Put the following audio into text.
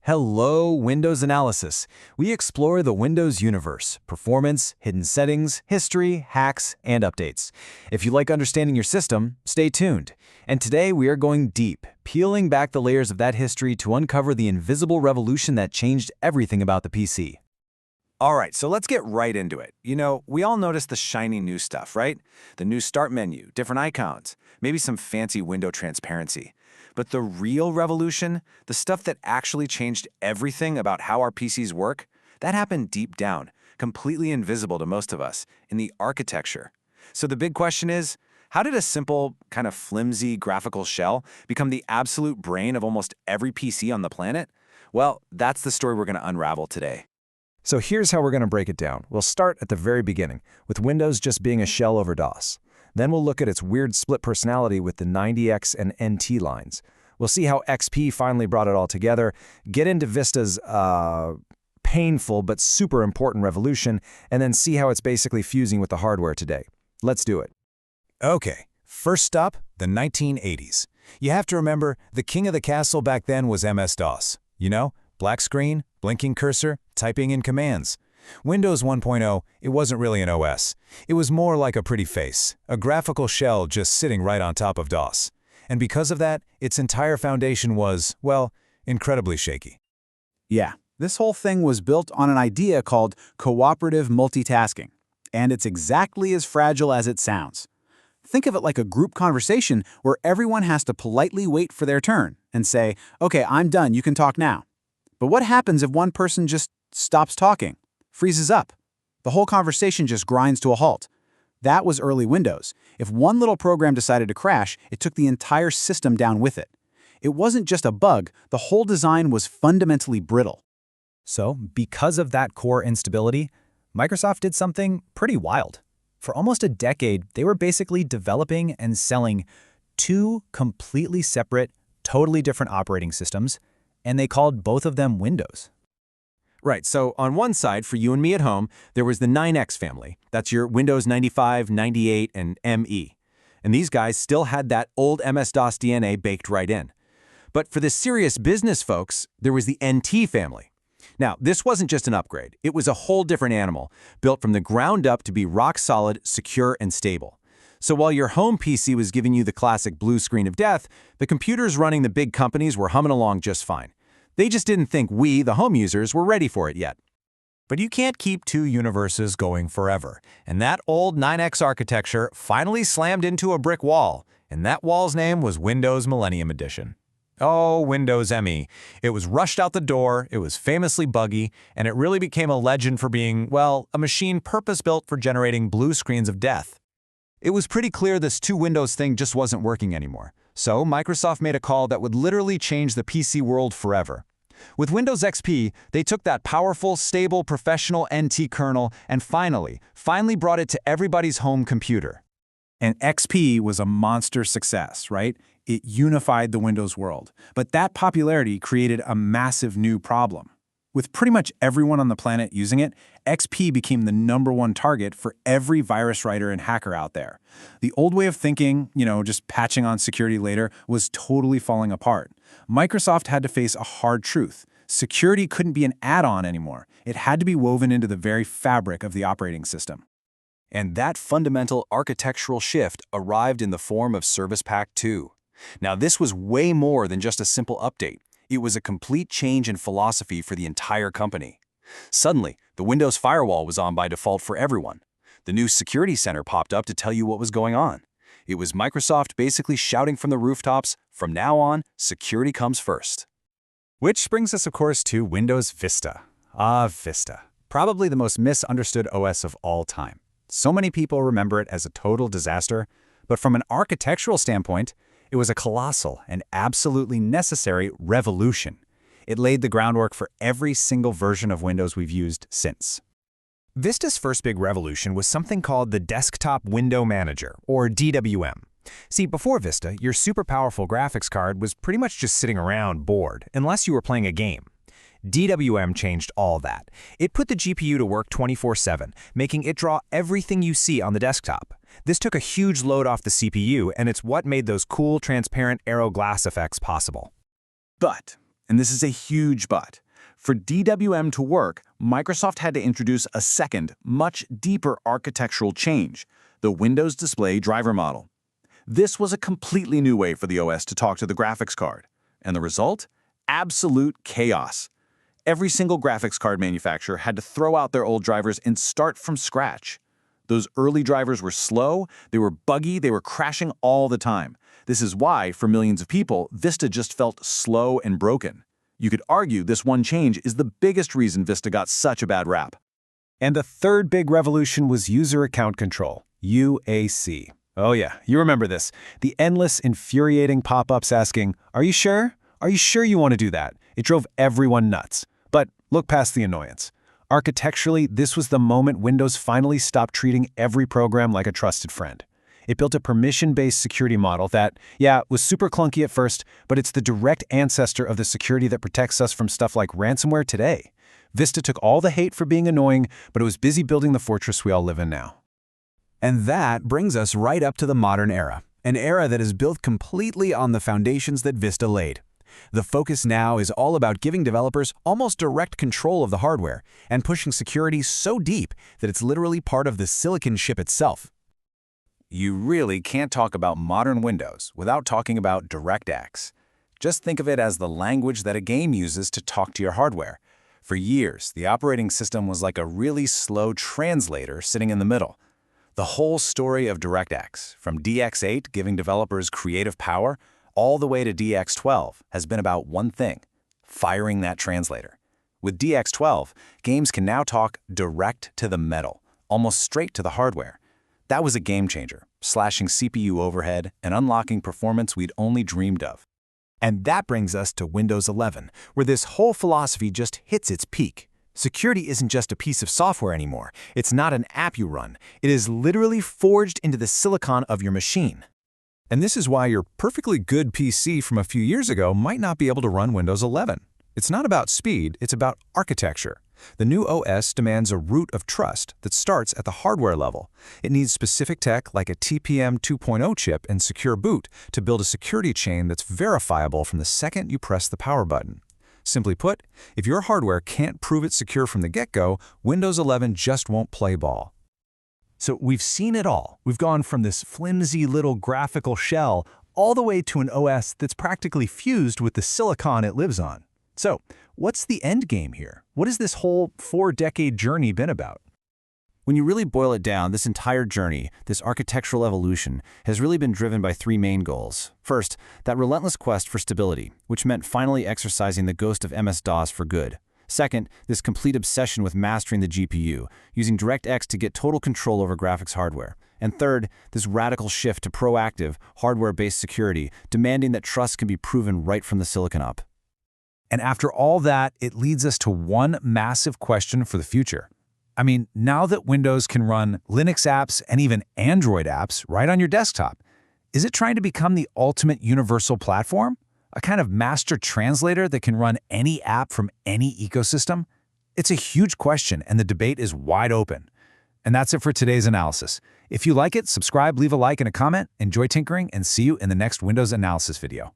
Hello, Windows Analysis. We explore the Windows universe, performance, hidden settings, history, hacks, and updates. If you like understanding your system, stay tuned. And today we are going deep, peeling back the layers of that history to uncover the invisible revolution that changed everything about the PC. All right, so let's get right into it. We all notice the shiny new stuff, right? The new start menu, different icons, maybe some fancy window transparency. But the real revolution, the stuff that actually changed everything about how our PCs work, that happened deep down, completely invisible to most of us, in the architecture. So the big question is, how did a simple, kind of flimsy graphical shell become the absolute brain of almost every PC on the planet? Well, that's the story we're going to unravel today. So here's how we're going to break it down. We'll start at the very beginning, with Windows just being a shell over DOS. Then we'll look at its weird split personality with the 90X and NT lines. We'll see how XP finally brought it all together, get into Vista's painful but super important revolution, and then see how it's basically fusing with the hardware today. Let's do it. Okay, first stop, the 1980s. You have to remember, the king of the castle back then was MS-DOS. Black screen, blinking cursor, typing in commands. Windows 1.0, it wasn't really an OS. It was more like a pretty face, a graphical shell just sitting right on top of DOS. And because of that, its entire foundation was, well, incredibly shaky. Yeah, this whole thing was built on an idea called cooperative multitasking, and it's exactly as fragile as it sounds. Think of it like a group conversation where everyone has to politely wait for their turn and say, "Okay, I'm done, you can talk now." But what happens if one person just stops talking, freezes up? The whole conversation just grinds to a halt. That was early Windows. If one little program decided to crash, it took the entire system down with it. It wasn't just a bug, the whole design was fundamentally brittle. So, because of that core instability, Microsoft did something pretty wild. For almost a decade, they were basically developing and selling two completely separate, totally different operating systems, and they called both of them Windows. Right, so on one side, for you and me at home, there was the 9X family. That's your Windows 95, 98, and ME. And these guys still had that old MS-DOS DNA baked right in. But for the serious business folks, there was the NT family. Now, this wasn't just an upgrade. It was a whole different animal, built from the ground up to be rock-solid, secure, and stable. So while your home PC was giving you the classic blue screen of death, the computers running the big companies were humming along just fine. They just didn't think we, the home users, were ready for it yet. But you can't keep two universes going forever, and that old 9X architecture finally slammed into a brick wall, and that wall's name was Windows Millennium Edition. Oh, Windows ME. It was rushed out the door, it was famously buggy, and it really became a legend for being, well, a machine purpose-built for generating blue screens of death. It was pretty clear this two Windows thing just wasn't working anymore. So Microsoft made a call that would literally change the PC world forever. With Windows XP, they took that powerful, stable, professional NT kernel and finally brought it to everybody's home computer. And XP was a monster success, right? It unified the Windows world. But that popularity created a massive new problem. With pretty much everyone on the planet using it, XP became the #1 target for every virus writer and hacker out there. The old way of thinking, just patching on security later, was totally falling apart. Microsoft had to face a hard truth. Security couldn't be an add-on anymore. It had to be woven into the very fabric of the operating system. And that fundamental architectural shift arrived in the form of Service Pack 2. Now, this was way more than just a simple update. It was a complete change in philosophy for the entire company. Suddenly, the Windows Firewall was on by default for everyone. The new Security Center popped up to tell you what was going on. It was Microsoft basically shouting from the rooftops, from now on, security comes first. Which brings us, of course, to Windows Vista. Vista. Probably the most misunderstood OS of all time. So many people remember it as a total disaster, but from an architectural standpoint, it was a colossal and absolutely necessary revolution. It laid the groundwork for every single version of Windows we've used since. Vista's first big revolution was something called the Desktop Window Manager, or DWM. See, before Vista, your super powerful graphics card was pretty much just sitting around bored, unless you were playing a game. DWM changed all that. It put the GPU to work 24/7, making it draw everything you see on the desktop. This took a huge load off the CPU, and it's what made those cool, transparent arrow glass effects possible. But And this is a huge but. For DWM to work, Microsoft had to introduce a second, much deeper architectural change, the Windows Display Driver Model. This was a completely new way for the OS to talk to the graphics card. And the result? Absolute chaos. Every single graphics card manufacturer had to throw out their old drivers and start from scratch. Those early drivers were slow, they were buggy, they were crashing all the time. This is why, for millions of people, Vista just felt slow and broken. You could argue this one change is the biggest reason Vista got such a bad rap. And the third big revolution was user account control, UAC. Oh yeah, you remember this. The endless, infuriating pop-ups asking, "Are you sure? Are you sure you want to do that?" It drove everyone nuts. But look past the annoyance. Architecturally, this was the moment Windows finally stopped treating every program like a trusted friend. It built a permission-based security model that, yeah, was super clunky at first, but it's the direct ancestor of the security that protects us from stuff like ransomware today. Vista took all the hate for being annoying, but it was busy building the fortress we all live in now. And that brings us right up to the modern era, an era that is built completely on the foundations that Vista laid. The focus now is all about giving developers almost direct control of the hardware and pushing security so deep that it's literally part of the silicon chip itself. You really can't talk about modern Windows without talking about DirectX. Just think of it as the language that a game uses to talk to your hardware. For years, the operating system was like a really slow translator sitting in the middle. The whole story of DirectX, from DX8 giving developers creative power, all the way to DX12, has been about one thing: firing that translator. With DX12, games can now talk direct to the metal, almost straight to the hardware. That was a game changer, slashing CPU overhead and unlocking performance we'd only dreamed of. And that brings us to Windows 11, where this whole philosophy just hits its peak. Security isn't just a piece of software anymore. It's not an app you run. It is literally forged into the silicon of your machine. And this is why your perfectly good PC from a few years ago might not be able to run Windows 11. It's not about speed, it's about architecture. The new OS demands a root of trust that starts at the hardware level. It needs specific tech like a TPM 2.0 chip and secure boot to build a security chain that's verifiable from the second you press the power button. Simply put, if your hardware can't prove it secure from the get-go, Windows 11 just won't play ball. So we've seen it all. We've gone from this flimsy little graphical shell all the way to an OS that's practically fused with the silicon it lives on. So, what's the end game here? What has this whole 4-decade journey been about? When you really boil it down, this entire journey, this architectural evolution, has really been driven by three main goals. First, that relentless quest for stability, which meant finally exorcising the ghost of MS-DOS for good. Second, this complete obsession with mastering the GPU, using DirectX to get total control over graphics hardware. And third, this radical shift to proactive, hardware-based security, demanding that trust can be proven right from the silicon up. And after all that, it leads us to one massive question for the future. I mean, now that Windows can run Linux apps and even Android apps right on your desktop, is it trying to become the ultimate universal platform? A kind of master translator that can run any app from any ecosystem? It's a huge question, and the debate is wide open. And that's it for today's analysis. If you like it, subscribe, leave a like and a comment, enjoy tinkering, and see you in the next Windows analysis video.